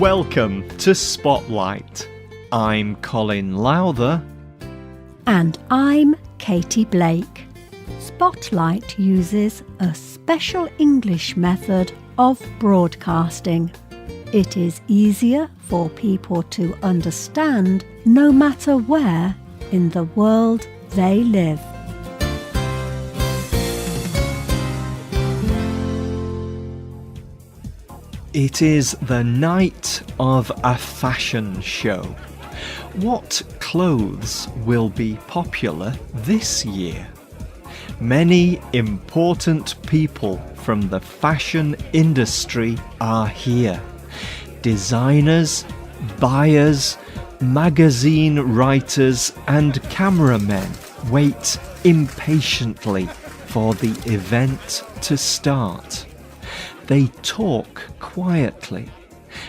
Welcome to Spotlight. I'm Colin Lowther. And I'm Katie Blake. Spotlight uses a special English method of broadcasting. It is easier for people to understand no matter where in the world they live. It is the night of a fashion show. What clothes will be popular this year? Many important people from the fashion industry are here. Designers, buyers, magazine writers and cameramen wait impatiently for the event to start. They talk quietly.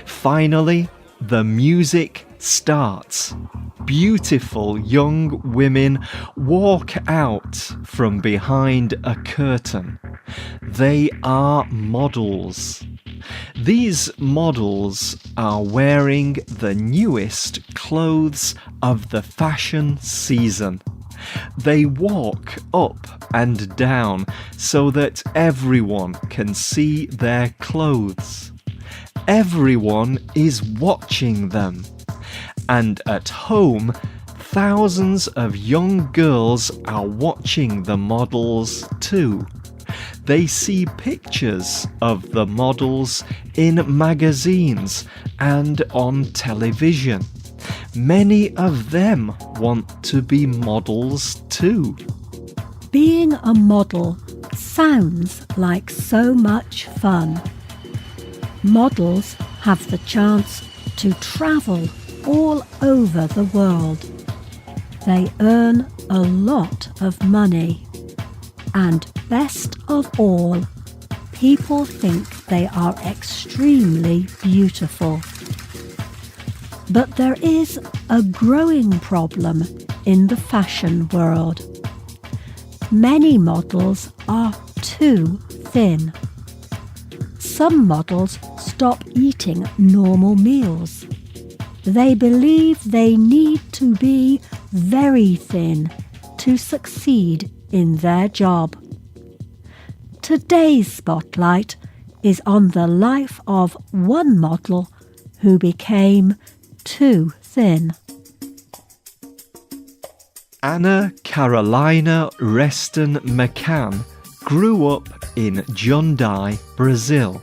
Finally, the music starts. Beautiful young women walk out from behind a curtain. They are models. These models are wearing the newest clothes of the fashion season. They walk up and down so that everyone can see their clothes. Everyone is watching them. And at home, thousands of young girls are watching the models too. They see pictures of the models in magazines and on television. Many of them want to be models too. Being a model sounds like so much fun. Models have the chance to travel all over the world. They earn a lot of money. And best of all, people think they are extremely beautiful. But there is a growing problem in the fashion world. Many models are too thin. Some models stop eating normal meals. They believe they need to be very thin to succeed in their job. Today's Spotlight is on the life of one model who became too thin. Anna Carolina Reston McCann grew up in Jundiaí, Brazil.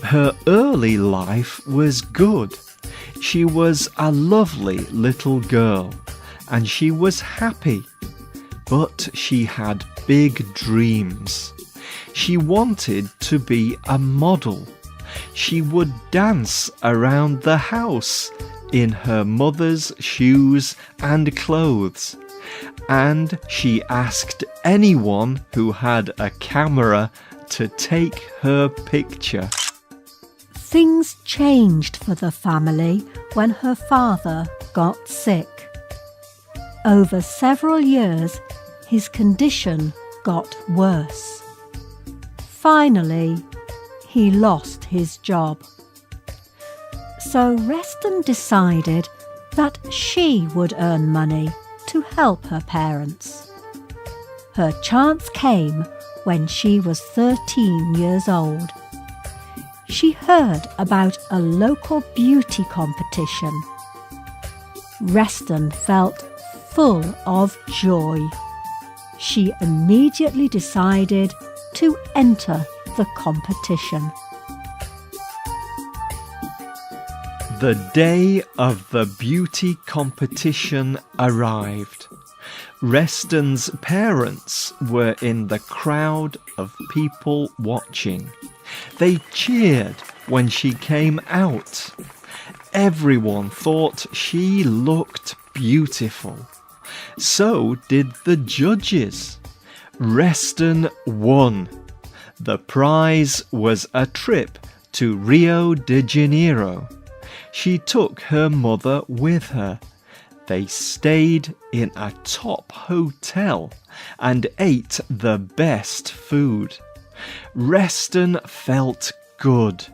Her early life was good. She was a lovely little girl and she was happy. But she had big dreams. She wanted to be a model. She would dance around the house in her mother's shoes and clothes. And she asked anyone who had a camera to take her picture. Things changed for the family when her father got sick. Over several years, his condition got worse. Finally, he lost his job. So Reston decided that she would earn money to help her parents. Her chance came when she was 13 years old. She heard about a local beauty competition. Reston felt full of joy. She immediately decided to enter the competition. The day of the beauty competition arrived. Reston's parents were in the crowd of people watching. They cheered when she came out. Everyone thought she looked beautiful. So did the judges. Reston won. The prize was a trip to Rio de Janeiro. She took her mother with her. They stayed in a top hotel and ate the best food. Reston felt good.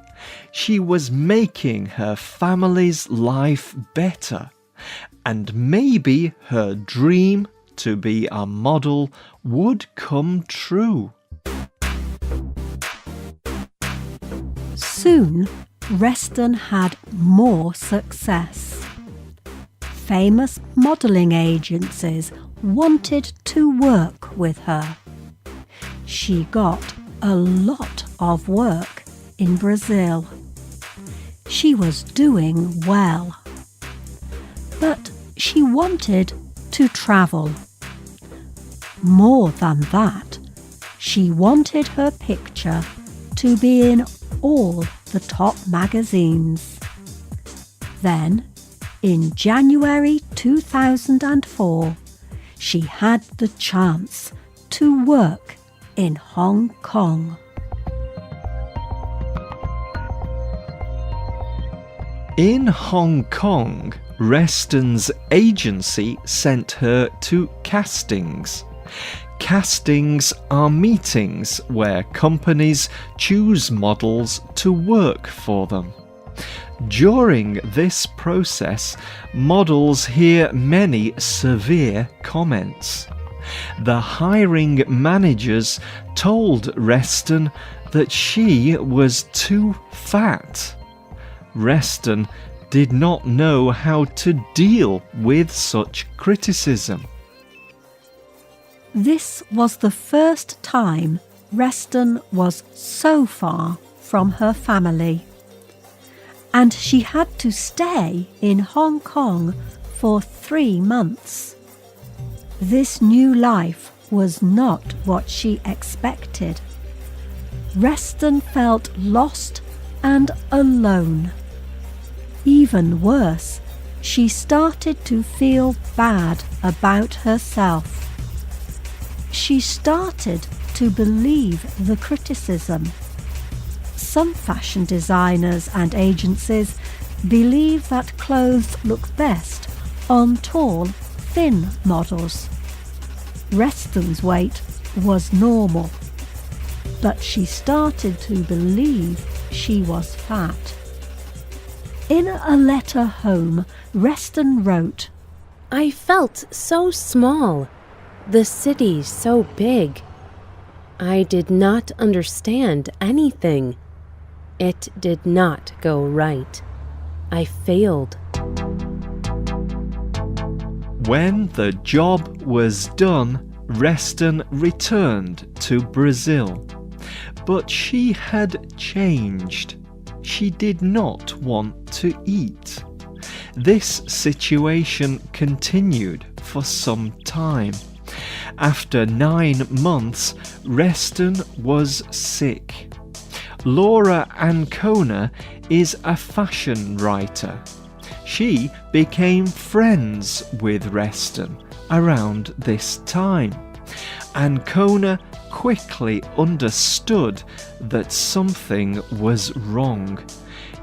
She was making her family's life better, and maybe her dream to be a model would come true. Soon, Reston had more success. Famous modelling agencies wanted to work with her. She got a lot of work in Brazil. She was doing well. But she wanted to travel. More than that, she wanted her picture to be in all the top magazines. Then, in January 2004, she had the chance to work in Hong Kong. In Hong Kong, Reston's agency sent her to castings. Castings are meetings where companies choose models to work for them. During this process, models hear many severe comments. The hiring managers told Reston that she was too fat. Reston did not know how to deal with such criticism. This was the first time Reston was so far from her family, and she had to stay in Hong Kong for 3 months. This new life was not what she expected. Reston felt lost and alone. Even worse, she started to feel bad about herself. She started to believe the criticism. Some fashion designers and agencies believe that clothes look best on tall, thin models. Reston's weight was normal, but she started to believe she was fat. In a letter home, Reston wrote, "I felt so small. The city so big. I did not understand anything. It did not go right. I failed." When the job was done, Reston returned to Brazil. But she had changed. She did not want to eat. This situation continued for some time. After 9 months, Reston was sick. Laura Ancona is a fashion writer. She became friends with Reston around this time. Ancona quickly understood that something was wrong.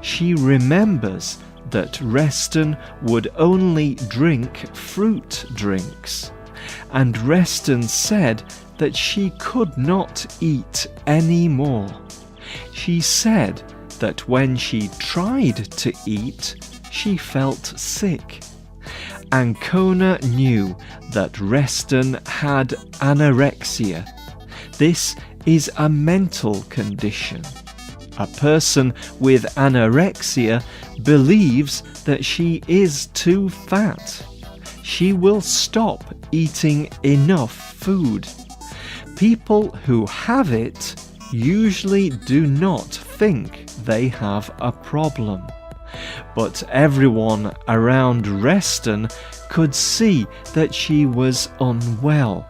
She remembers that Reston would only drink fruit drinks, and Reston said that she could not eat any more. She said that when she tried to eat, she felt sick. Ancona knew that Reston had anorexia. This is a mental condition. A person with anorexia believes that she is too fat. She will stop eating enough food. People who have it usually do not think they have a problem. But everyone around Reston could see that she was unwell.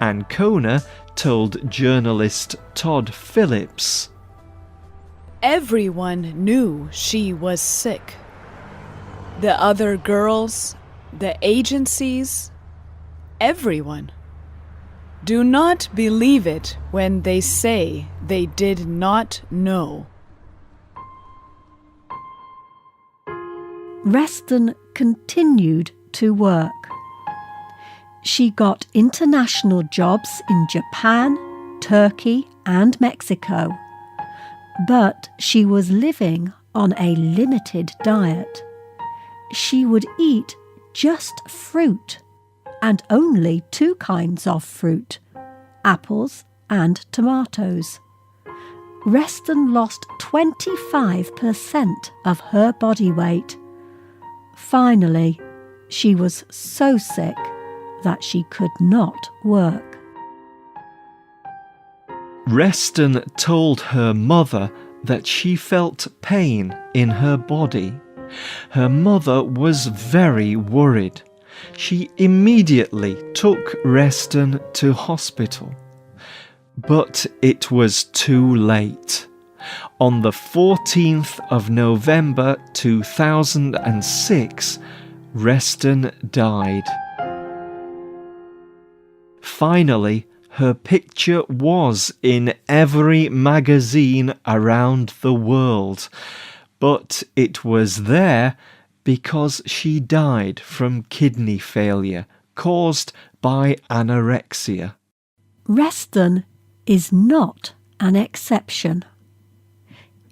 Ancona told journalist Todd Phillips, "Everyone knew she was sick. The other girls, the agencies, everyone. Do not believe it when they say they did not know." Reston continued to work. She got international jobs in Japan, Turkey, and Mexico. But she was living on a limited diet. She would eat just fruit, and only 2 kinds of fruit, apples and tomatoes. Reston lost 25% of her body weight. Finally, she was so sick that she could not work. Reston told her mother that she felt pain in her body. Her mother was very worried. She immediately took Reston to hospital. But it was too late. On the 14th of November 2006, Reston died. Finally, her picture was in every magazine around the world, but it was there because she died from kidney failure caused by anorexia. Reston is not an exception.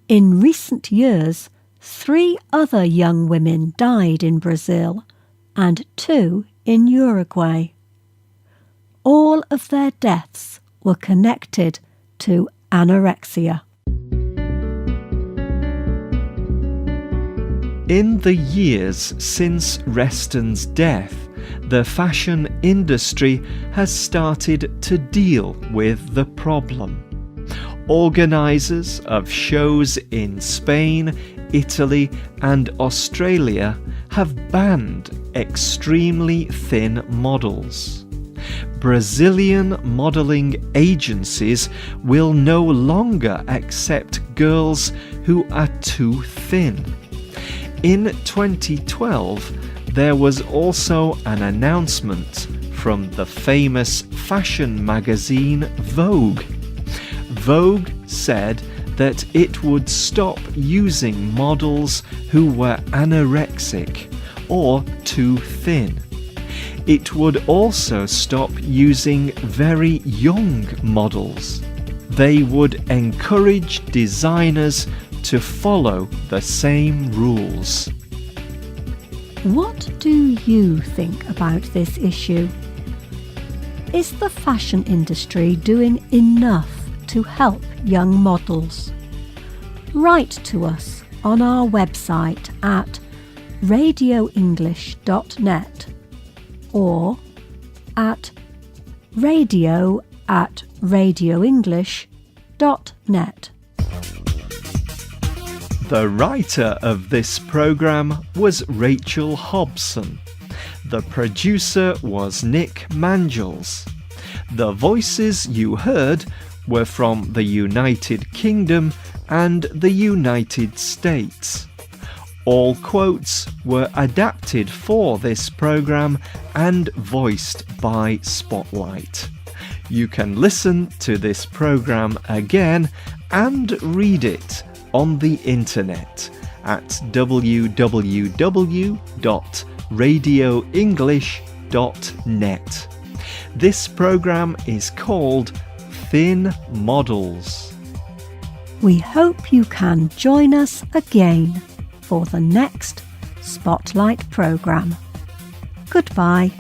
In recent years, 3 other young women died in Brazil and 2 in Uruguay. All of their deaths were connected to anorexia. In the years since Reston's death, the fashion industry has started to deal with the problem. Organisers of shows in Spain, Italy and Australia have banned extremely thin models. Brazilian modelling agencies will no longer accept girls who are too thin. In 2012, there was also an announcement from the famous fashion magazine Vogue. Vogue said that it would stop using models who were anorexic or too thin. It would also stop using very young models. They would encourage designers to follow the same rules. What do you think about this issue? Is the fashion industry doing enough to help young models? Write to us on our website at radioenglish.net or at radio@radioenglish.net. The writer of this programme was Rachel Hobson. The producer was Nick Mangels. The voices you heard were from the United Kingdom and the United States. All quotes were adapted for this programme and voiced by Spotlight. You can listen to this programme again and read it on the internet at www.radioenglish.net. This programme is called Thin Models. We hope you can join us again for the next Spotlight programme. Goodbye.